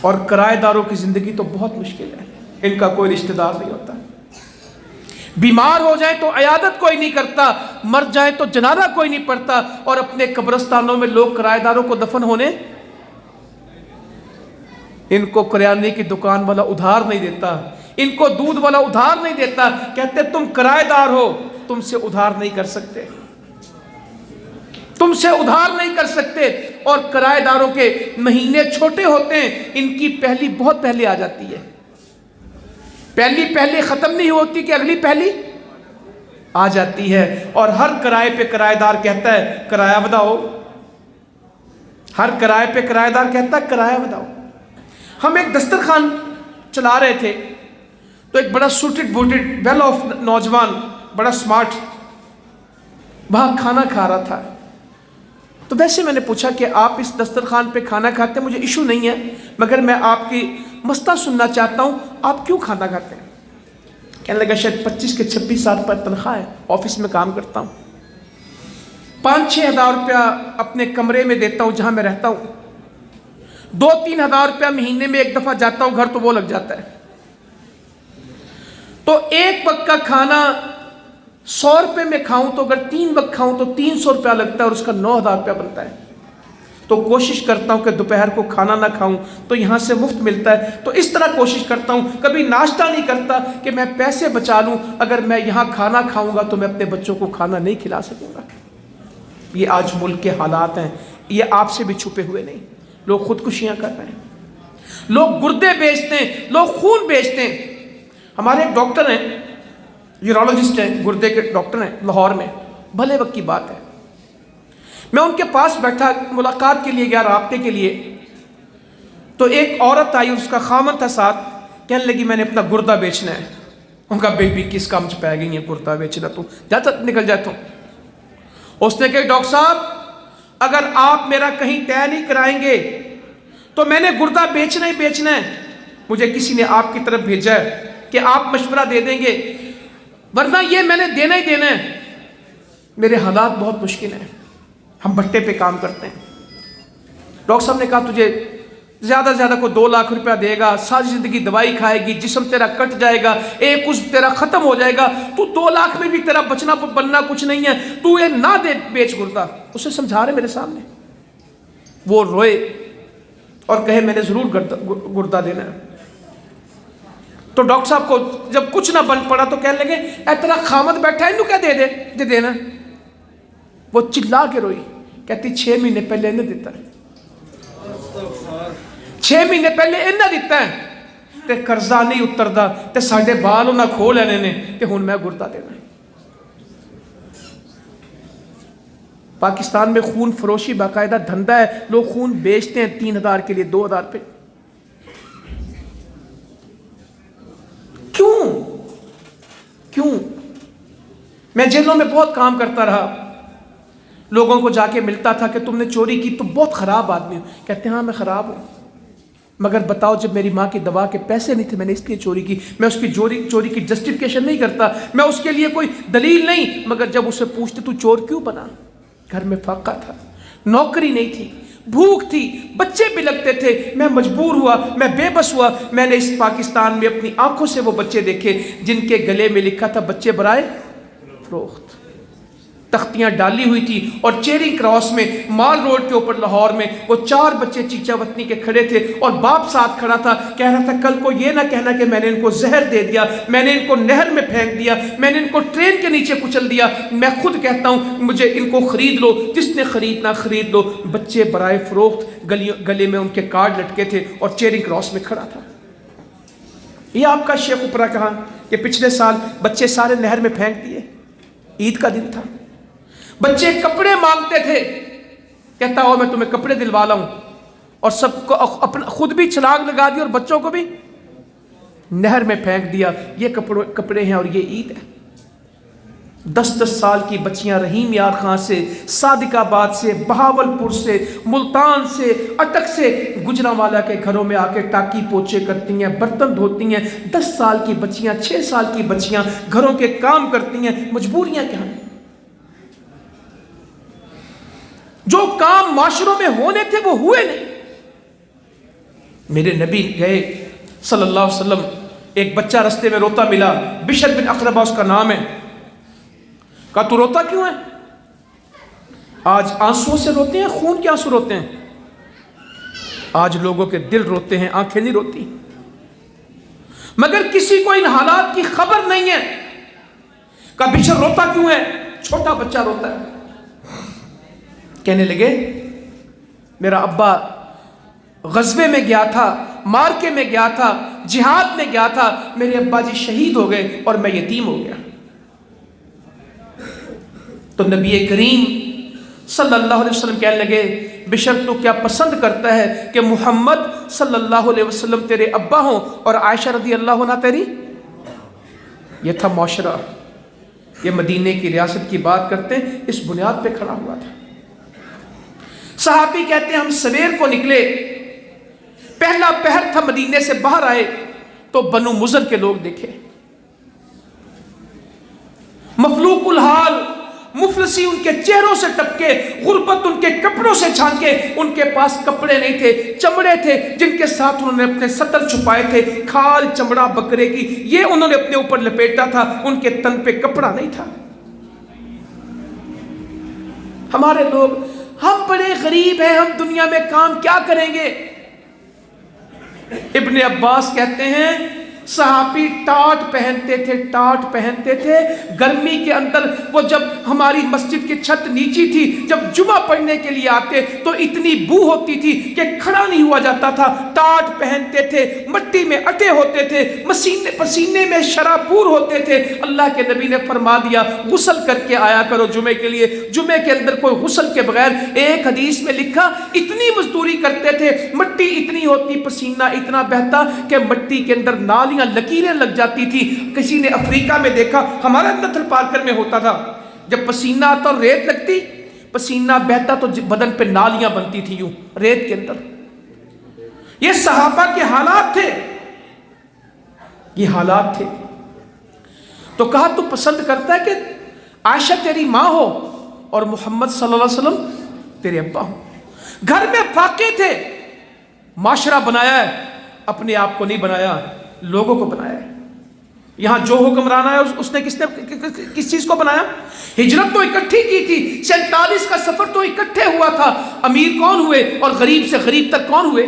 اور کرایہ داروں کی زندگی تو بہت مشکل ہے، ان کا کوئی رشتہ دار نہیں ہوتا، بیمار ہو جائیں تو عیادت کوئی نہیں کرتا، مر جائیں تو جنازہ کوئی نہیں پڑھتا، اور اپنے قبرستانوں میں لوگ کرایہ داروں کو دفن ہونے، ان کو کریانے کی دکان والا ادھار نہیں دیتا، ان کو دودھ والا ادھار نہیں دیتا، کہتے تم کرایہ دار ہو، تم سے ادھار نہیں کر سکتے، تم سے ادھار نہیں کر سکتے، اور کرایہ داروں کے مہینے چھوٹے ہوتے ہیں، ان کی پہلی بہت پہلے آ جاتی ہے، پہلی ختم نہیں ہوتی کہ اگلی پہلی آ جاتی ہے، اور ہر کرائے پہ کرایہ دار کہتا ہے کرایہ بتاؤ، ہر کرائے پہ کرایہ دار کہتا ہے کرایہ بتاؤ۔ ہم ایک دسترخوان چلا رہے تھے تو ایک بڑا سوٹڈ بوٹڈ ویل آف نوجوان، بڑا سمارٹ، وہاں کھانا کھا رہا تھا، تو ویسے میں نے پوچھا کہ آپ اس دسترخوان پہ کھانا کھاتے ہیں، مجھے ایشو نہیں ہے، مگر میں آپ کی مسئلہ سننا چاہتا ہوں، آپ کیوں کھانا کھاتے ہیں؟ کہنے لگا شاید 25 کے 26 ہزار پر تنخواہ ہے، آفس میں کام کرتا ہوں، 5-6 ہزار روپیہ اپنے کمرے میں دیتا ہوں جہاں میں رہتا ہوں، 2-3 ہزار روپیہ مہینے میں ایک دفعہ جاتا ہوں گھر تو وہ لگ جاتا ہے، تو ایک وقت کا کھانا 100 روپے میں کھاؤں تو اگر 3 وقت کھاؤں تو 300 روپیہ لگتا ہے، اور اس کا 9,000 روپیہ بنتا ہے، تو کوشش کرتا ہوں کہ دوپہر کو کھانا نہ کھاؤں تو یہاں سے مفت ملتا ہے، تو اس طرح کوشش کرتا ہوں، کبھی ناشتہ نہیں کرتا کہ میں پیسے بچا لوں، اگر میں یہاں کھانا کھاؤں گا تو میں اپنے بچوں کو کھانا نہیں کھلا سکوں گا۔ یہ آج ملک کے حالات ہیں، یہ آپ سے بھی چھپے ہوئے نہیں، لوگ خودکشیاں کر رہے ہیں، لوگ گردے بیچتے ہیں، لوگ خون بیچتے ہیں۔ ہمارے ایک ڈاکٹر ہیں، یورولوجسٹ ہیں، گردے کے ڈاکٹر ہیں لاہور میں، بھلے وقت کی بات ہے، میں ان کے پاس بیٹھا ملاقات کے لیے گیا، رابطے کے لیے، تو ایک عورت آئی، اس کا خامن تھا ساتھ، کہنے لگی میں نے اپنا گردہ بیچنا ہے۔ ان کا بیبی کس کام سے پہ گئی ہے گردہ بیچنا، تو جاتا نکل جاتا ہوں۔ اس نے کہا ڈاکٹر صاحب اگر آپ میرا کہیں طے نہیں کرائیں گے تو میں نے گردہ بیچنا ہی بیچنا ہے، مجھے کسی نے آپ کی طرف بھیجا ہے کہ آپ مشورہ دے دیں گے، ورنہ یہ میں نے دینا ہی دینا ہے، میرے حالات بہت مشکل ہیں، ہم بھٹے پہ کام کرتے ہیں۔ ڈاکٹر صاحب نے کہا تجھے زیادہ سے زیادہ کوئی 2 لاکھ روپیہ دے گا، ساری زندگی دوائی کھائے گی، جسم تیرا کٹ جائے گا، ایک عضو تیرا ختم ہو جائے گا، تو 2 لاکھ میں بھی تیرا بچنا بننا کچھ نہیں ہے، تو یہ نہ دے بیچ گردہ۔ اسے سمجھا رہے میرے سامنے، وہ روئے اور کہے میں نے ضرور گردہ دینا ہے۔ تو ڈاکٹر صاحب کو جب کچھ نہ بن پڑا تو کہنے لگے اے تیرا خامد بیٹھا ہے، انہوں کیا دے دینا؟ وہ چلا کے روئی، کہتی 6 مہینے پہلے انہیں دیتا ہے، 6 مہینے پہلے انہیں دیتا ہے، تے قرضہ نہیں اتردا، تے ساڈے بال انہاں کھو لینے نے، تے ہن میں گردہ دینا ہے۔ پاکستان میں خون فروشی باقاعدہ دھندا ہے، لوگ خون بیچتے ہیں 3,000 کے لیے، 2,000 پہ۔ کیوں؟ میں جیلوں میں بہت کام کرتا رہا، لوگوں کو جا کے ملتا تھا کہ تم نے چوری کی، تم بہت خراب آدمی ہو، کہتے ہیں ہاں میں خراب ہوں، مگر بتاؤ جب میری ماں کی دوا کے پیسے نہیں تھے میں نے اس لیے چوری کی، میں اس کی چوری کی جسٹیفیکیشن نہیں کرتا، میں اس کے لیے کوئی دلیل نہیں، مگر جب اسے پوچھتے تو چور کیوں بنا؟ گھر میں فاقہ تھا، نوکری نہیں تھی، بھوک تھی، بچے بھی لگتے تھے، میں مجبور ہوا، میں بے بس ہوا، میں نے اس پاکستان میں اپنی آنکھوں سے وہ بچے دیکھے جن کے گلے میں لکھا تھا بچے برائے فروخت، تختیاں ڈالی ہوئی تھی، اور چیرنگ کراس میں مال روڈ کے اوپر لاہور میں وہ 4 بچے چیچا وطنی کے کھڑے تھے، اور باپ ساتھ کھڑا تھا، کہہ رہا تھا کل کو یہ نہ کہنا کہ میں نے ان کو زہر دے دیا، میں نے ان کو نہر میں پھینک دیا، میں نے ان کو ٹرین کے نیچے کچل دیا، میں خود کہتا ہوں مجھے ان کو خرید لو، جس نے خریدنا خرید لو۔ بچے برائے فروخت، گلے میں ان کے کارڈ لٹکے تھے، اور چیرنگ کراس میں کھڑا تھا۔ یہ آپ کا شیخ اوپرا کہاں کہ پچھلے سال بچے سارے نہر میں پھینک دیے، عید کا دن تھا، بچے کپڑے مانگتے تھے، کہتا ہو میں تمہیں کپڑے دلوا لاؤں، اور سب کو خود بھی چھلانگ لگا دی اور بچوں کو بھی نہر میں پھینک دیا۔ یہ کپڑے ہیں اور یہ عید ہے۔ 10-10 سال کی بچیاں رحیم یار خان سے، صادق آباد سے، بہاولپور سے، ملتان سے، اٹک سے، گجرانوالہ کے گھروں میں آ کے ٹاکی پوچھے کرتی ہیں، برتن دھوتی ہیں۔ 10 سال کی بچیاں، 6 سال کی بچیاں گھروں کے کام کرتی ہیں۔ مجبوریاں کیا ہیں؟ جو کام معاشروں میں ہونے تھے وہ ہوئے نہیں، میرے نبی گئے صلی اللہ علیہ وسلم، ایک بچہ رستے میں روتا ملا، بشر بن اقربہ اس کا نام ہے. کہا تو روتا کیوں ہے؟ آج آنسوں سے روتے ہیں، خون کے آنسو روتے ہیں. آج لوگوں کے دل روتے ہیں، آنکھیں نہیں روتی. مگر کسی کو ان حالات کی خبر نہیں ہے. کہا بشر روتا کیوں ہے؟ چھوٹا بچہ روتا ہے. کہنے لگے میرا ابا غزوے میں گیا تھا، مارکے میں گیا تھا، جہاد میں گیا تھا، میرے ابا جی شہید ہو گئے اور میں یتیم ہو گیا. تو نبی کریم صلی اللہ علیہ وسلم کہنے لگے بشر تو کیا پسند کرتا ہے کہ محمد صلی اللہ علیہ وسلم تیرے ابا ہوں اور عائشہ رضی اللہ عنہ تیری؟ یہ تھا معاشرہ. یہ مدینے کی ریاست کی بات کرتے ہیں، اس بنیاد پہ کھڑا ہوا تھا. صحابی کہتے ہیں ہم سویر کو نکلے، پہلا پہر تھا، مدینے سے باہر آئے تو بنو مزر کے لوگ دیکھے، مفلوق الحال، مفلسی ان کے چہروں سے ٹپکے، غربت ان کے کپڑوں سے چھانکے. ان کے پاس کپڑے نہیں تھے، چمڑے تھے جن کے ساتھ انہوں نے اپنے سطر چھپائے تھے، کھال چمڑا بکرے کی یہ انہوں نے اپنے اوپر لپیٹا تھا، ان کے تن پہ کپڑا نہیں تھا. ہمارے لوگ ہم بڑے غریب ہیں، ہم دنیا میں کام کیا کریں گے؟ ابن عباس کہتے ہیں صحابی ٹاٹ پہنتے تھے، ٹاٹ پہنتے تھے گرمی کے اندر. وہ جب ہماری مسجد کی چھت نیچی تھی، جب جمعہ پڑھنے کے لیے آتے تو اتنی بو ہوتی تھی کہ کھڑا نہیں ہوا جاتا تھا. ٹاٹ پہنتے تھے، مٹی میں اٹے ہوتے تھے، پسینے میں شرابور ہوتے تھے. اللہ کے نبی نے فرما دیا غسل کر کے آیا کرو جمعے کے لیے. جمعے کے اندر کوئی غسل کے بغیر، ایک حدیث میں لکھا اتنی مزدوری کرتے تھے، مٹی اتنی ہوتی، پسینہ اتنا بہتا کہ مٹی کے اندر نالیاں لکیریں لگ جاتی تھی. کسی نے افریقہ میں دیکھا، ہمارا نتھل پارکر میں ہوتا تھا، جب پسینہ آتا اور ریت لگتی، پسینہ بہتا تو بدن پہ نالیاں بنتی تھی یوں ریت کے اندر. یہ صحابہ کے حالات تھے، یہ حالات تھے. تو کہا تو پسند کرتا ہے کہ عائشہ تیری ماں ہو اور محمد صلی اللہ علیہ وسلم تیرے ابا ہو. گھر میں فاقے تھے، معاشرہ بنایا ہے، اپنے آپ کو نہیں بنایا، لوگوں کو بنایا ہے. یہاں جو حکمران آیا اس نے کس چیز کو بنایا؟ ہجرت تو اکٹھی کی تھی، 47 کا سفر تو اکٹھے ہوا تھا. امیر کون ہوئے اور غریب سے غریب تک کون ہوئے؟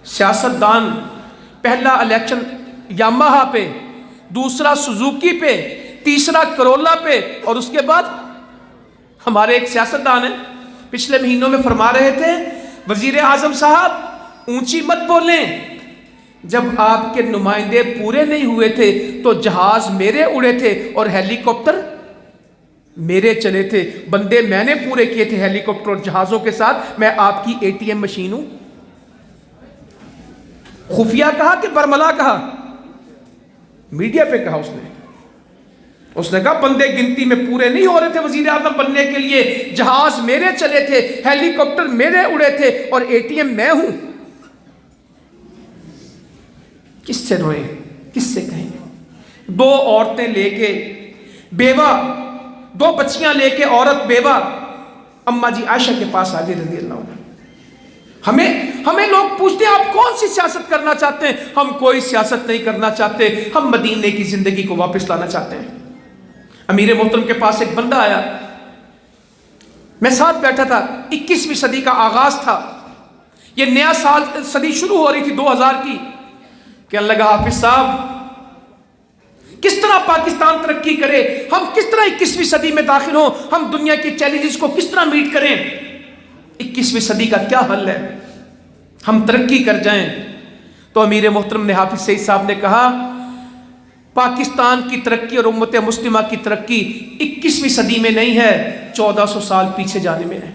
سیاست دان. پہلا الیکشن یاماہا پہ، دوسرا سوزوکی پہ، تیسرا کرولا پہ، اور اس کے بعد ہمارے ایک سیاست دان ہیں پچھلے مہینوں میں فرما رہے تھے وزیر اعظم صاحب اونچی مت بولیں، جب آپ کے نمائندے پورے نہیں ہوئے تھے تو جہاز میرے اڑے تھے اور ہیلی کاپٹر میرے چلے تھے. بندے میں نے پورے کیے تھے ہیلی کاپٹر اور جہازوں کے ساتھ، میں آپ کی ATM مشین ہوں. خفیہ کہا کہ برملا کہا؟ میڈیا پہ کہا. اس نے کہا بندے گنتی میں پورے نہیں ہو رہے تھے وزیر اعظم بننے کے لیے، جہاز میرے چلے تھے، ہیلی کاپٹر میرے اڑے تھے اور ATM میں ہوں. کس سے روئیں، کس سے کہیں؟ 2 عورتیں لے کے بیوہ، 2 بچیاں لے کے عورت بیوہ اماں جی عائشہ کے پاس آگے رضی اللہ عنہ. ہمیں لوگ پوچھتے ہیں آپ کون سی سیاست کرنا چاہتے ہیں؟ ہم کوئی سیاست نہیں کرنا چاہتے، ہم مدینے کی زندگی کو واپس لانا چاہتے ہیں. امیر محترم کے پاس ایک بندہ آیا، میں ساتھ بیٹھا تھا، 21ویں صدی کا آغاز تھا، یہ نیا سال صدی شروع ہو رہی تھی 2000 کی. کہنے لگا حافظ صاحب کس طرح پاکستان ترقی کرے، ہم کس طرح 21ویں صدی میں داخل ہوں، ہم دنیا کی چیلنجز کو کس طرح میٹ کریں، 21ویں صدی کا کیا حل ہے، ہم ترقی کر جائیں. تو امیر محترم نے حافظ سعید صاحب نے کہا پاکستان کی ترقی اور امت مسلمہ کی ترقی 21ویں صدی میں نہیں ہے، 1400 سال پیچھے جانے میں ہے.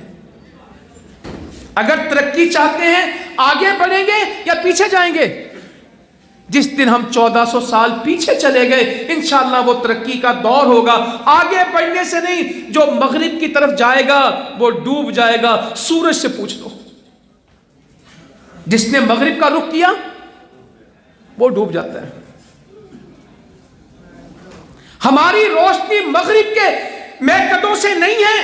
اگر ترقی چاہتے ہیں آگے بڑھیں گے یا پیچھے جائیں گے؟ جس دن ہم 1400 سال پیچھے چلے گئے انشاءاللہ وہ ترقی کا دور ہوگا. آگے بڑھنے سے نہیں، جو مغرب کی طرف جائے گا وہ ڈوب جائے گا. سورج سے پوچھ لو، جس نے مغرب کا رخ کیا وہ ڈوب جاتا ہے. ہماری روشنی مغرب کے میکدوں سے نہیں ہے،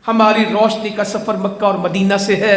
ہماری روشنی کا سفر مکہ اور مدینہ سے ہے.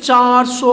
400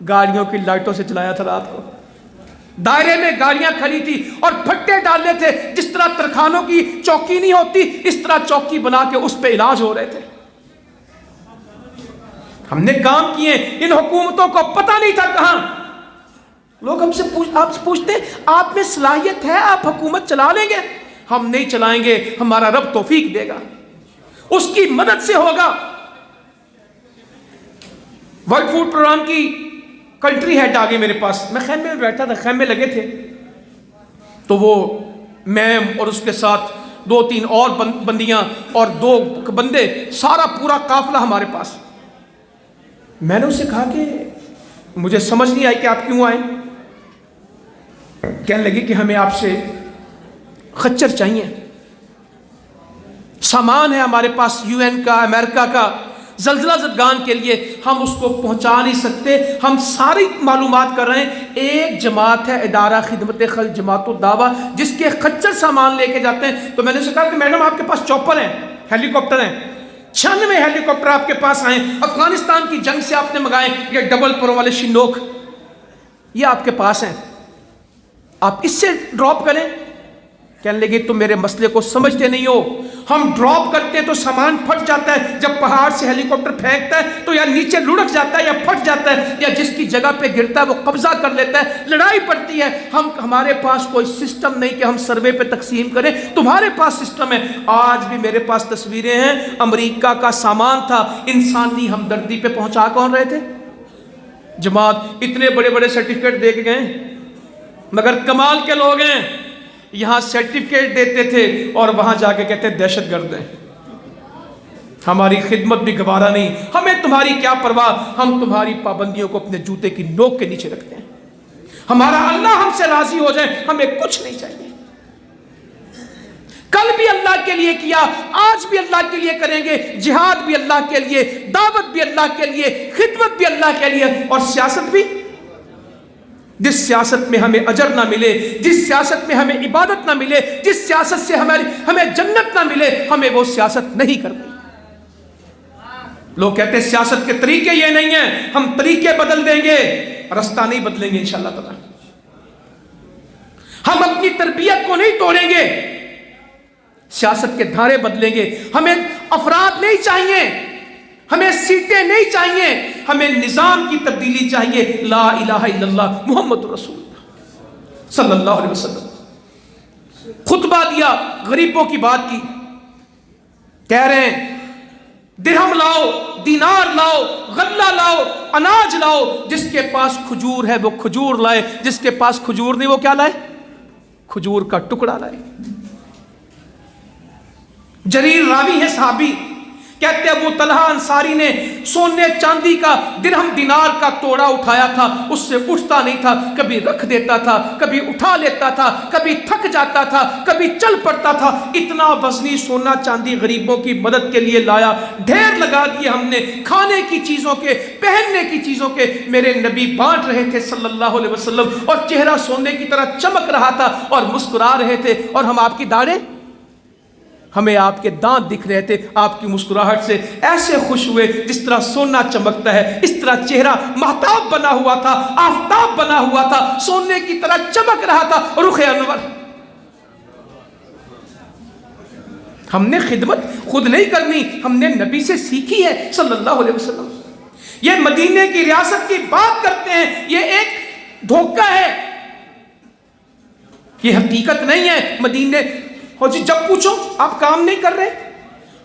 گاڑیوں کی لائٹوں سے جلایا تھا رات کو. دائرے میں گاڑیاں کھڑی تھی اور پھٹے ڈالے تھے. جس طرح ترخانوں کی چوکی نہیں ہوتی اس طرح چوکی بنا کے اس پہ علاج ہو رہے تھے. ہم نے کام کیے. ان حکومتوں کو پتہ نہیں تھا کہاں. لوگ ہم سے آپ سے پوچھتے ہیں آپ میں صلاحیت ہے, آپ حکومت چلا لیں گے؟ ہم نہیں چلائیں گے, ہمارا رب توفیق دے گا, اس کی مدد سے ہوگا. ورلڈ فوڈ پروگرام کی کنٹری ہیڈ آ گئی میرے پاس. میں خیمے میں بیٹھا تھا, خیمے لگے تھے, تو وہ میم اور اس کے ساتھ 2-3 اور بندیاں اور 2 بندے, سارا پورا قافلہ ہمارے پاس. میں نے اسے کہا کہ مجھے سمجھ نہیں آئی کہ آپ کیوں آئے. کہنے لگی کہ ہمیں آپ سے خچر چاہیے, سامان ہے ہمارے پاس UN کا, امریکہ کا, زلزلہ زدگان کے لیے, ہم اس کو پہنچا نہیں سکتے. ہم ساری معلومات کر رہے ہیں. ایک جماعت ہے ادارہ خدمت خلق جماعت الدعوہ جس کے خچر سامان لے کے جاتے ہیں. تو میں نے اسے کہا کہ میڈم آپ کے پاس چوپر ہیں, ہیلی کاپٹر ہیں, 96 ہیلی کاپٹر آپ کے پاس آئیں, افغانستان کی جنگ سے آپ نے منگائے, یہ ڈبل پرو والے شنوک یہ آپ کے پاس ہیں, آپ اس سے ڈراپ کریں. کہنے لگے تم میرے مسئلے کو سمجھتے نہیں ہو. ہم ڈراپ کرتے ہیں تو سامان پھٹ جاتا ہے. جب پہاڑ سے ہیلی کاپٹر پھینکتا ہے تو یا نیچے لڑک جاتا ہے یا پھٹ جاتا ہے, یا جس کی جگہ پہ گرتا ہے وہ قبضہ کر لیتا ہے, لڑائی پڑتی ہے. ہمارے پاس کوئی سسٹم نہیں کہ ہم سروے پہ تقسیم کریں. تمہارے پاس سسٹم ہے. آج بھی میرے پاس تصویریں ہیں, امریکہ کا سامان تھا, انسانی ہمدردی پہ پہنچا کون رہے تھے؟ جماعت. اتنے بڑے بڑے سرٹیفکیٹ دے کے گئے, مگر کمال کے لوگ ہیں. یہاں سرٹیفکیٹ دیتے تھے اور وہاں جا کے کہتے دہشت گرد ہیں. ہماری خدمت بھی گوارا نہیں, ہمیں تمہاری کیا پرواہ, ہم تمہاری پابندیوں کو اپنے جوتے کی نوک کے نیچے رکھتے ہیں. ہمارا اللہ ہم سے راضی ہو جائے, ہمیں کچھ نہیں چاہیے. کل بھی اللہ کے لیے کیا, آج بھی اللہ کے لیے کریں گے. جہاد بھی اللہ کے لیے, دعوت بھی اللہ کے لیے, خدمت بھی اللہ کے لیے, اور سیاست بھی. جس سیاست میں ہمیں اجر نہ ملے, جس سیاست میں ہمیں عبادت نہ ملے, جس سیاست سے ہمیں جنت نہ ملے, ہمیں وہ سیاست نہیں کرنی. لوگ کہتے ہیں سیاست کے طریقے یہ نہیں ہیں, ہم طریقے بدل دیں گے, رستہ نہیں بدلیں گے انشاءاللہ تعالی. ہم اپنی تربیت کو نہیں توڑیں گے, سیاست کے دھارے بدلیں گے. ہمیں افراد نہیں چاہیے, ہمیں سیٹیں نہیں چاہیے, ہمیں نظام کی تبدیلی چاہیے. لا الہ الا اللہ محمد رسول اللہ صلی اللہ علیہ وسلم. خطبہ دیا, غریبوں کی بات کی, کہہ رہے ہیں درہم لاؤ, دینار لاؤ, غلہ لاؤ, اناج لاؤ. جس کے پاس کھجور ہے وہ کھجور لائے, جس کے پاس کھجور نہیں وہ کیا لائے؟ کھجور کا ٹکڑا لائے. جریر راوی ہے صحابی, کہتے ابو طلحہ انصاری نے سونے چاندی کا درہم دینار کا توڑا اٹھایا تھا, اس سے اٹھتا نہیں تھا, کبھی رکھ دیتا تھا, کبھی اٹھا لیتا تھا, کبھی تھک جاتا تھا, کبھی چل پڑتا تھا. اتنا وزنی سونا چاندی غریبوں کی مدد کے لیے لایا, ڈھیر لگا دیے ہم نے, کھانے کی چیزوں کے, پہننے کی چیزوں کے. میرے نبی بانٹ رہے تھے صلی اللہ علیہ وسلم, اور چہرہ سونے کی طرح چمک رہا تھا اور مسکرا رہے تھے, اور ہم آپ کی داڑھیں, ہمیں آپ کے دانت دکھ رہے تھے. آپ کی مسکراہٹ سے ایسے خوش ہوئے جس طرح سونا چمکتا ہے, اس طرح چہرہ مہتاب بنا ہوا تھا, آفتاب بنا ہوا تھا, سونے کی طرح چمک رہا تھا. رخ انور. ہم نے خدمت خود نہیں کرنی, ہم نے نبی سے سیکھی ہے صلی اللہ علیہ وسلم. یہ مدینے کی ریاست کی بات کرتے ہیں, یہ ایک دھوکہ ہے, یہ حقیقت نہیں ہے. مدینے اور جی جب پوچھو آپ کام نہیں کر رہے,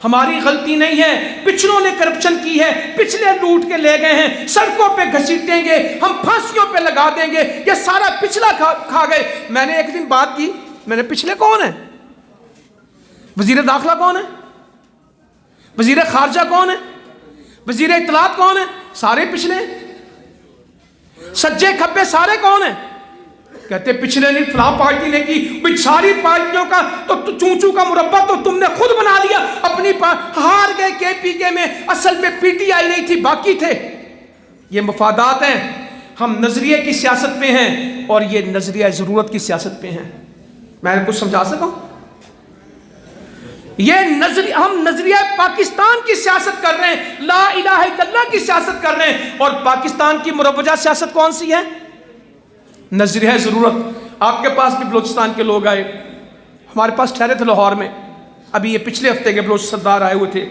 ہماری غلطی نہیں ہے, پچھلوں نے کرپشن کی ہے, پچھلے لوٹ کے لے گئے ہیں, سڑکوں پہ گھسیٹیں گے, ہم پھانسیوں پہ لگا دیں گے, یہ سارا پچھلا کھا گئے. میں نے ایک دن بات کی, میں نے پچھلے کون ہیں؟ وزیر داخلہ کون ہے؟ وزیر خارجہ کون ہے؟ وزیر اطلاعات کون ہے؟ سارے پچھلے. سجے کھبے سارے کون ہیں؟ کہتے پچھلے نہیں, فلاں پارٹی نے کی. بھئی ساری پارٹیوں کا تو چونچو کا مربع تو تم نے خود بنا لیا. اپنی ہار گئے KPK میں, اصل میں PTI نہیں تھی, باقی تھے. یہ مفادات ہیں. ہم نظریے کی سیاست میں ہیں اور یہ نظریہ ضرورت کی سیاست پہ ہیں. میں کچھ سمجھا سکوں؟ یہ ہم نظریہ پاکستان کی سیاست کر رہے ہیں، لا الہ الا اللہ کی سیاست کر رہے ہیں، اور پاکستان کی مروجہ سیاست کون سی ہے؟ نظریہ ضرورت۔ آپ کے پاس بھی بلوچستان کے لوگ آئے، ہمارے پاس ٹھہرے تھے لاہور میں، ابھی یہ پچھلے ہفتے کے بلوچ سردار آئے ہوئے تھے،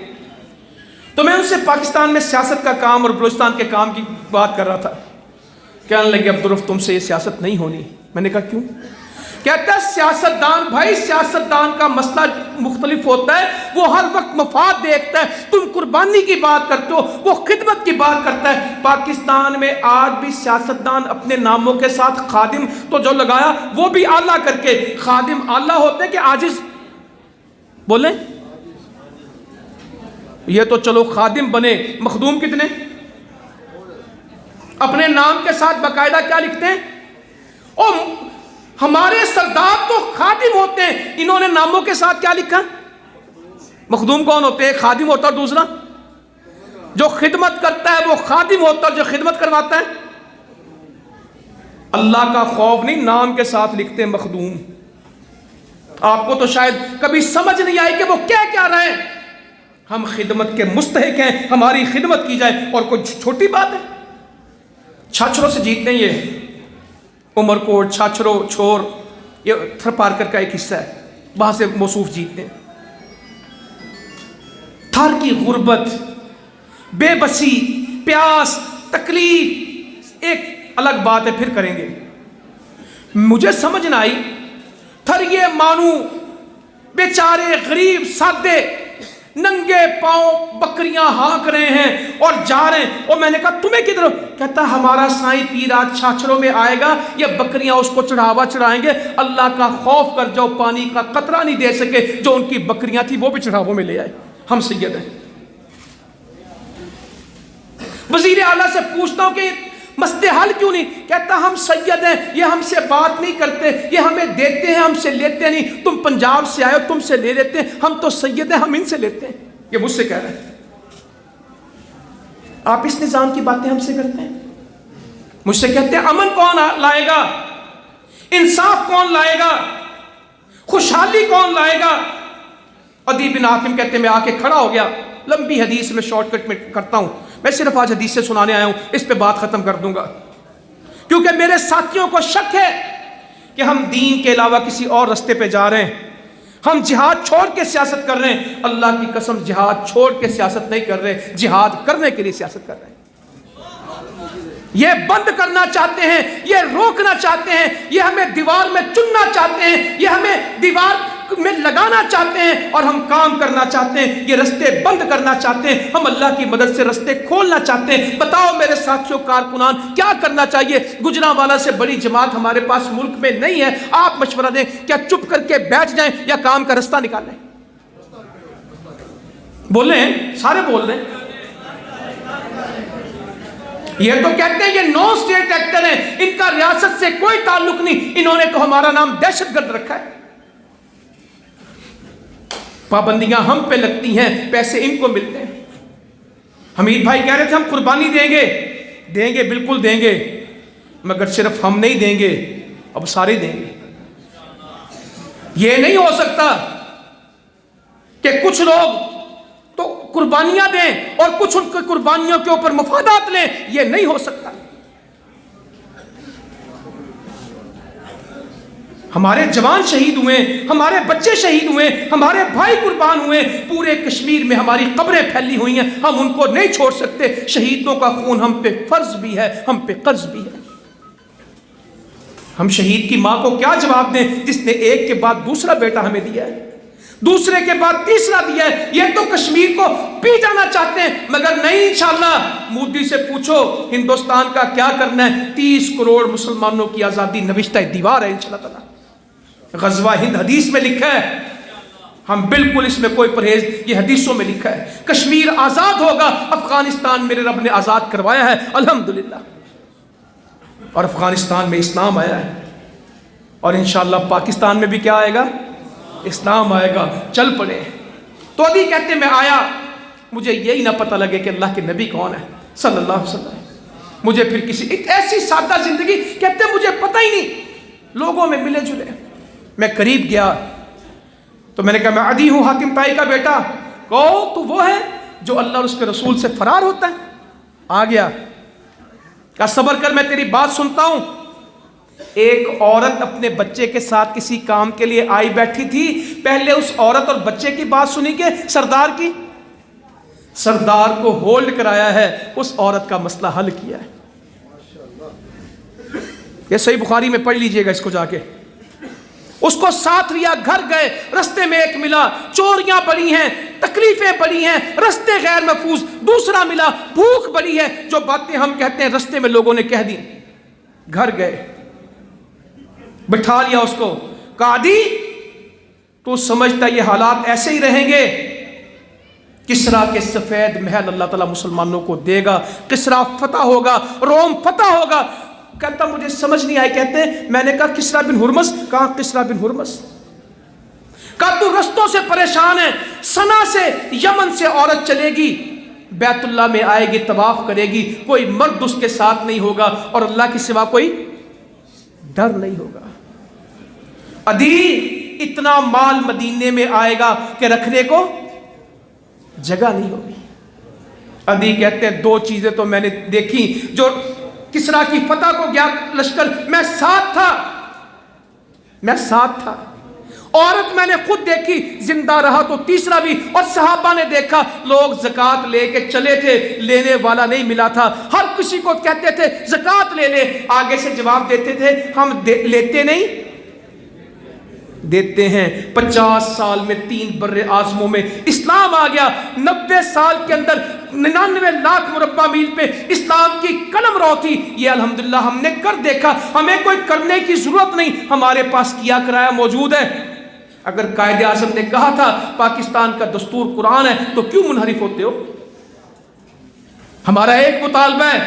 تو میں ان سے پاکستان میں سیاست کا کام اور بلوچستان کے کام کی بات کر رہا تھا۔ کہنے لگے عبدالرف تم سے یہ سیاست نہیں ہونی۔ میں نے کہا کیوں؟ کہتا ہے سیاستدان بھائی، سیاستدان کا مسئلہ مختلف ہوتا ہے، وہ ہر وقت مفاد دیکھتا ہے، تم قربانی کی بات کرتے ہو، وہ خدمت کی بات کرتا ہے۔ پاکستان میں آج بھی سیاستدان اپنے ناموں کے ساتھ خادم تو جو لگایا وہ بھی اعلیٰ کر کے، خادم اعلیٰ ہوتے کہ عاجز؟ بولیں، یہ تو چلو خادم بنے، مخدوم کتنے؟ اپنے نام کے ساتھ باقاعدہ کیا لکھتے ہیں؟ اور ہمارے سردار تو خادم ہوتے ہیں، انہوں نے ناموں کے ساتھ کیا لکھا؟ مخدوم کون ہوتے ہیں؟ خادم ہوتا ہے، دوسرا جو خدمت کرتا ہے وہ خادم ہوتا ہے، جو خدمت کرواتا ہے اللہ کا خوف نہیں، نام کے ساتھ لکھتے ہیں مخدوم۔ آپ کو تو شاید کبھی سمجھ نہیں آئی کہ وہ کیا رہے ہیں۔ ہم خدمت کے مستحق ہیں، ہماری خدمت کی جائے، اور کوئی چھوٹی بات ہے؟ چھاچروں سے جیتتے ہیں، یہ عمر کوٹ، چھاچروں، چھور، یہ تھر پارکر کا ایک حصہ ہے، وہاں سے موصوف جیتتے ہیں۔ تھر کی غربت، بے بسی، پیاس، تکلیف ایک الگ بات ہے، پھر کریں گے۔ مجھے سمجھ نہ آئی، تھر یہ مانو بیچارے غریب سادے ننگے پاؤں بکریاں ہانک رہے ہیں اور جا رہے ہیں، اور میں نے کہا تمہیں کدھر؟ کہتا ہمارا سائیں پیر آج چھاچروں میں آئے گا، یہ بکریاں اس کو چڑھاوا چڑھائیں گے، اللہ کا خوف کر جاؤ، پانی کا قطرہ نہیں دے سکے، جو ان کی بکریاں تھی وہ بھی چڑھاووں میں لے آئے۔ ہم سید ہیں۔ وزیر اعلیٰ سے پوچھتا ہوں کہ مسئلے حل کیوں نہیں؟ کہتا ہم سید ہیں، یہ ہم سے بات نہیں کرتے، یہ ہمیں دیتے ہیں، ہم سے لیتے نہیں۔ تم پنجاب سے آئے ہو، تم سے لے لیتے ہیں، ہم تو سید ہیں، ہم ان سے لیتے ہیں۔ یہ مجھ سے کہہ رہے ہیں۔ آپ اس نظام کی باتیں ہم سے کرتے ہیں، مجھ سے کہتے ہیں امن کون لائے گا، انصاف کون لائے گا، خوشحالی کون لائے گا؟ عدی بن حاتم کہتے ہیں میں آ کے کھڑا ہو گیا، لمبی حدیث میں شارٹ کٹ میں کرتا ہوں، میں صرف آج حدیث سے سنانے آیا ہوں، اس پہ بات ختم کر دوں گا، کیونکہ میرے ساتھیوں کو شک ہے کہ ہم دین کے علاوہ کسی اور رستے پہ جا رہے ہیں، ہم جہاد چھوڑ کے سیاست کر رہے ہیں۔ اللہ کی قسم جہاد چھوڑ کے سیاست نہیں کر رہے، جہاد کرنے کے لیے سیاست کر رہے ہیں۔ یہ بند کرنا چاہتے ہیں، یہ روکنا چاہتے ہیں، یہ ہمیں دیوار میں چننا چاہتے ہیں، یہ ہمیں دیوار میں لگانا چاہتے ہیں، اور ہم کام کرنا چاہتے ہیں، یہ رستے بند کرنا چاہتے ہیں، ہم اللہ کی مدد سے رستے کھولنا چاہتے ہیں۔ بتاؤ میرے ساتھیوں کارکنان کیا کرنا چاہیے؟ گجرانوالہ سے بڑی جماعت ہمارے پاس ملک میں نہیں ہے، آپ مشورہ دیں، کیا چپ کر کے بیٹھ جائیں یا کام کا رستہ نکالیں؟ بول رہے ہیں، سارے بول رہے ہیں۔ یہ تو کہتے ہیں یہ نو سٹیٹ ایکٹر ہیں، ان کا ریاست سے کوئی تعلق نہیں، انہوں نے تو ہمارا نام دہشت گرد رکھا ہے۔ پابندیاں ہم پہ لگتی ہیں، پیسے ان کو ملتے ہیں۔ حمید بھائی کہہ رہے تھے ہم قربانی دیں گے بالکل دیں گے، مگر صرف ہم نہیں دیں گے، اب سارے دیں گے۔ یہ نہیں ہو سکتا کہ کچھ لوگ تو قربانیاں دیں اور کچھ ان کی قربانیوں کے اوپر مفادات لیں، یہ نہیں ہو سکتا۔ ہمارے جوان شہید ہوئے، ہمارے بچے شہید ہوئے، ہمارے بھائی قربان ہوئے، پورے کشمیر میں ہماری قبریں پھیلی ہوئی ہیں، ہم ان کو نہیں چھوڑ سکتے۔ شہیدوں کا خون ہم پہ فرض بھی ہے، ہم پہ قرض بھی ہے۔ ہم شہید کی ماں کو کیا جواب دیں جس نے ایک کے بعد دوسرا بیٹا ہمیں دیا ہے، دوسرے کے بعد تیسرا دیا ہے؟ یہ تو کشمیر کو پی جانا چاہتے ہیں، مگر نہیں۔ انشاءاللہ مودی سے پوچھو ہندوستان کا کیا کرنا ہے، 30 کروڑ مسلمانوں کی آزادی نوشتہ دیوار ہے انشاءاللہ تعالی۔ غزوہ ہند حدیث میں لکھا ہے، ہم بالکل اس میں کوئی پرہیز، یہ حدیثوں میں لکھا ہے۔ کشمیر آزاد ہوگا، افغانستان میرے رب نے آزاد کروایا ہے الحمدللہ، اور افغانستان میں اسلام آیا ہے، اور انشاءاللہ پاکستان میں بھی کیا آئے گا؟ اسلام آئے گا۔ چل پڑے۔ تو ابھی کہتے میں آیا، مجھے یہی نہ پتہ لگے کہ اللہ کے نبی کون ہے صلی اللہ علیہ وسلم، مجھے پھر کسی ایک ایسی سادہ زندگی، کہتے مجھے پتہ ہی نہیں، لوگوں میں ملے جلے۔ میں قریب گیا، تو میں نے کہا میں عدی ہوں حاکم تائی کا بیٹا. کہو تو وہ ہے جو اللہ اور اس کے رسول سے فرار ہوتا ہے. آ گیا. کہا صبر کر میں تیری بات سنتا ہوں. ایک عورت اپنے بچے کے ساتھ کسی کام کے لیے آئی بیٹھی تھی. پہلے اس عورت اور بچے کی بات سنی کہ سردار کی. سردار کو ہولڈ کرایا ہے, اس عورت کا مسئلہ حل کیا ہے. یہ صحیح بخاری میں پڑھ لیجئے گا اس کو جا کے. اس کو ساتھ لیا, گھر گئے, رستے میں ایک ملا, چوریاں بڑی ہیں, تکلیفیں بڑی ہیں, رستے غیر محفوظ. دوسرا ملا, بھوک بڑی ہے, جو باتیں ہم کہتے ہیں رستے میں لوگوں نے کہہ دی. گھر گئے, بٹھا لیا اس کو, کہا عدی تو سمجھتا یہ حالات ایسے ہی رہیں گے؟ کسرا کے سفید محل اللہ تعالیٰ مسلمانوں کو دے گا, کسرا فتح ہوگا, روم فتح ہوگا. کہتا مجھے سمجھ نہیں آئی. کہتے ہیں میں نے کہا کسرا بن ہرمز. کہاں کسرا بن ہرمز؟ کہا تو رستوں سے پریشان ہے, سنا سے یمن سے عورت چلے گی, بیت اللہ میں آئے گی, طواف کرے گی, کوئی مرد اس کے ساتھ نہیں ہوگا اور اللہ کے سوا کوئی ڈر نہیں ہوگا. عدی اتنا مال مدینے میں آئے گا کہ رکھنے کو جگہ نہیں ہوگی. عدی کہتے ہیں دو چیزیں تو میں نے دیکھی جو کسرا کی فتح کو گیا لشکر, میں ساتھ تھا. عورت میں نے خود دیکھی, زندہ رہا تو تیسرا بھی. اور صحابہ نے دیکھا, لوگ زکوٰۃ لے کے چلے تھے, لینے والا نہیں ملا تھا. ہر کسی کو کہتے تھے زکوٰۃ لے لے, آگے سے جواب دیتے تھے ہم لیتے نہیں, دیتے ہیں. 50 سال میں 3 بر اعظموں میں اسلام آ گیا. 90 سال کے اندر 99 لاکھ مربع میل پہ اسلام کی قلم رو تھی. یہ الحمدللہ ہم نے کر دیکھا, ہمیں کوئی کرنے کی ضرورت نہیں, ہمارے پاس کیا کرایا موجود ہے. اگر قائد اعظم نے کہا تھا پاکستان کا دستور قرآن ہے تو کیوں منحرف ہوتے ہو؟ ہمارا ایک مطالبہ ہے,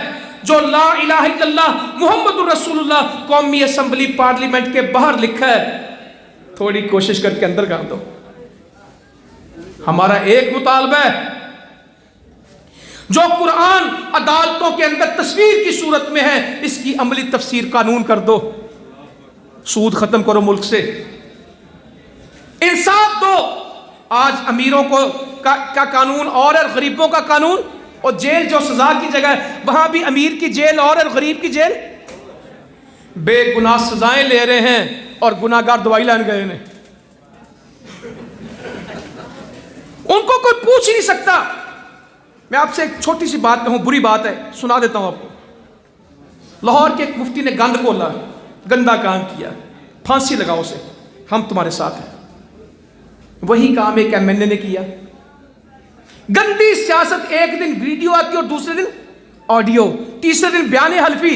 جو لا الہ الا اللہ محمد الرسول اللہ قومی اسمبلی پارلیمنٹ کے باہر لکھا ہے, تھوڑی کوشش کر کے اندر کر دو. ہمارا ایک مطالبہ ہے, جو قرآن عدالتوں کے اندر تصویر کی صورت میں ہے, اس کی عملی تفسیر قانون کر دو. سود ختم کرو ملک سے, انصاف دو. آج امیروں کا قانون اور غریبوں کا قانون, اور جیل جو سزا کی جگہ ہے وہاں بھی امیر کی جیل اور غریب کی جیل. بے گناہ سزائیں لے رہے ہیں اور گناہگار دوائی لائن گئے ہیں. ان کو کوئی پوچھ ہی نہیں سکتا. میں آپ سے ایک چھوٹی سی بات کہوں, بری بات ہے, سنا دیتا ہوں آپ کو. لاہور کے ایک مفتی نے گند کھولا, گندا کام کیا, پھانسی لگاؤ اسے, ہم تمہارے ساتھ ہیں. وہی کام ایک ایم این اے نے کیا. گندی سیاست, ایک دن ویڈیو آتی اور دوسرے دن آڈیو, تیسرے دن بیان حلفی,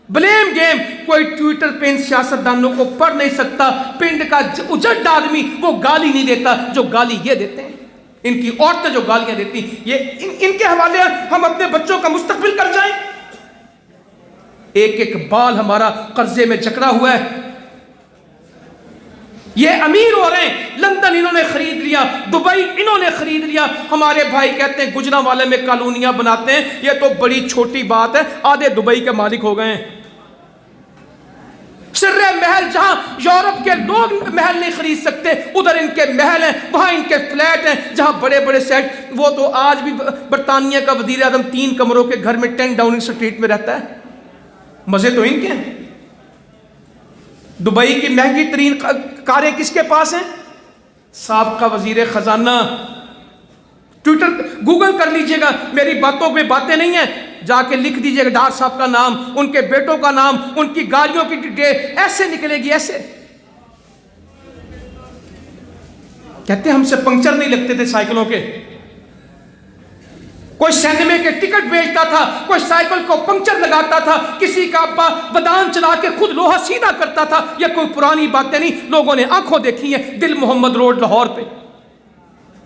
بلیم گیم. کوئی ٹویٹر پہ ان سیاست دانوں کو پڑھ نہیں سکتا. پنڈ کا اجڑ آدمی وہ گالی نہیں دیتا جو گالی یہ دیتے ہیں. ان کی عورتیں جو گالیاں دیتی, یہ ان کے حوالے ہم اپنے بچوں کا مستقبل کر جائیں. ایک ایک بال ہمارا قرضے میں جکڑا ہوا ہے. یہ امیر ہو رہے ہیں, لندن انہوں نے خرید لیا, دبئی انہوں نے خرید لیا. ہمارے بھائی کہتے ہیں گجرانوالے میں کالونیاں بناتے ہیں, یہ تو بڑی چھوٹی بات ہے, آدھے دبئی کے مالک ہو گئے ہیں. سر محل جہاں یورپ کے لوگ محل نہیں خرید سکتے, ادھر ان کے محل ہیں, وہاں ان کے فلیٹ ہیں, جہاں بڑے بڑے سیٹ. وہ تو آج بھی برطانیہ کا وزیر اعظم 3 کمروں کے گھر میں 10 ڈاؤننگ اسٹریٹ میں رہتا ہے. مزے تو ان کے ہیں. دبئی کی مہنگی ترین کاریں کس کے پاس ہیں؟ سابقہ وزیر خزانہ. ٹویٹر گوگل کر لیجئے گا, میری باتوں پہ باتیں نہیں ہیں, جا کے لکھ دیجئے گا ڈار صاحب کا نام, ان کے بیٹوں کا نام, ان کی گاڑیوں کی ڈیٹیل, ایسے نکلے گی. ایسے کہتے ہیں ہم سے پنکچر نہیں لگتے تھے سائیکلوں کے. کوئی سینما کے ٹکٹ بیچتا تھا, کوئی سائیکل کو پنکچر لگاتا تھا, کسی کا ابا ودان چلا کے خود لوہا سیدھا کرتا تھا. یہ کوئی پرانی باتیں نہیں, لوگوں نے آنکھوں دیکھی ہیں. دل محمد روڈ لاہور پہ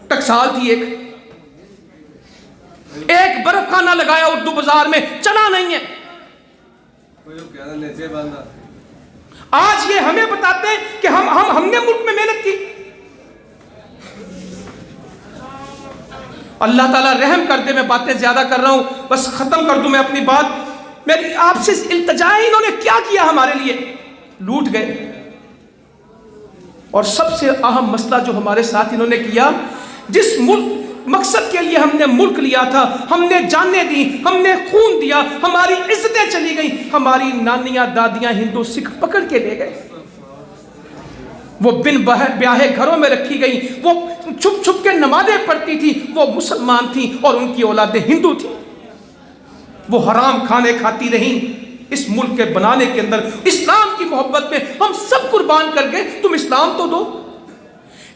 ٹکسال تھی, ایک برف خانہ لگایا اردو بازار میں, چلا نہیں ہے. آج یہ ہمیں بتاتے ہیں کہ ہم نے ملک میں محنت کی. اللہ تعالیٰ رحم کر دے, میں باتیں زیادہ کر رہا ہوں, بس ختم کر دوں میں اپنی بات. میری آپ سے التجا ہے, انہوں نے کیا کیا ہمارے لیے؟ لوٹ گئے. اور سب سے اہم مسئلہ جو ہمارے ساتھ انہوں نے کیا، جس مقصد کے لیے ہم نے ملک لیا تھا، ہم نے جانیں دی، ہم نے خون دیا، ہماری عزتیں چلی گئیں، ہماری نانیاں دادیاں ہندو سکھ پکڑ کے لے گئے، وہ بن بیاہے گھروں میں رکھی گئی، وہ چھپ چھپ کے نمازیں پڑھتی تھی، وہ مسلمان تھیں اور ان کی اولادیں ہندو تھیں، وہ حرام کھانے کھاتی رہیں۔ اس ملک کے بنانے کے اندر اسلام کی محبت میں ہم سب قربان کر گئے، تم اسلام تو دو،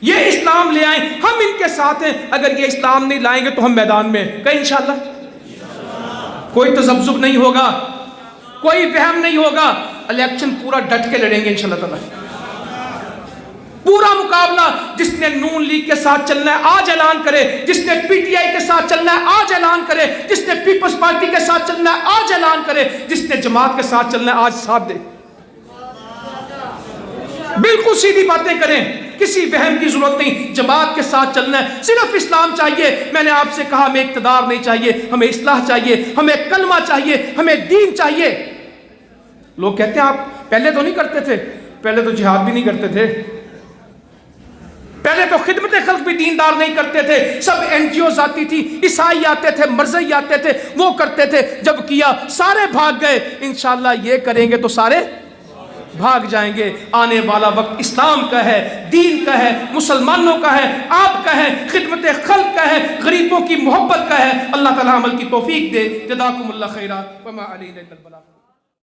یہ اسلام لے آئیں، ہم ان کے ساتھ ہیں، اگر یہ اسلام نہیں لائیں گے تو ہم میدان میں کہیں انشاءاللہ کوئی تذبذب نہیں ہوگا، کوئی وہم نہیں ہوگا، الیکشن پورا ڈٹ کے لڑیں گے انشاءاللہ تعالی، پورا مقابلہ۔ جس نے نون لیگ کے ساتھ چلنا ہے آج اعلان کرے، جس نے پی ٹی آئی کے ساتھ چلنا ہے آج اعلان کرے، جس نے پیپلز پارٹی کے ساتھ چلنا ہے آج اعلان کرے، جس نے جماعت کے ساتھ چلنا ہے آج ساتھ دے، بالکل سیدھی باتیں کریں، کسی وہم کی ضرورت نہیں، جماعت کے ساتھ چلنا ہے، صرف اسلام چاہیے۔ میں نے آپ سے کہا ہمیں اقتدار نہیں چاہیے، ہمیں اصلاح چاہیے، ہمیں کلمہ چاہیے، ہمیں دین چاہیے۔ لوگ کہتے ہیں آپ پہلے تو نہیں کرتے تھے، پہلے تو جہاد بھی نہیں کرتے تھے، پہلے تو خدمت خلق بھی دیندار نہیں کرتے تھے، سب این جی اوز آتی تھی، عیسائی آتے تھے، مرزائی آتے تھے، وہ کرتے تھے، جب کیا سارے بھاگ گئے۔ انشاءاللہ یہ کریں گے تو سارے بھاگ جائیں گے۔ آنے والا وقت اسلام کا ہے، دین کا ہے، مسلمانوں کا ہے، آپ کا ہے، خدمت خلق کا ہے، غریبوں کی محبت کا ہے۔ اللہ تعالیٰ عمل کی توفیق دے۔ جزاکم اللہ خیرا وما علینا الا البلاغ۔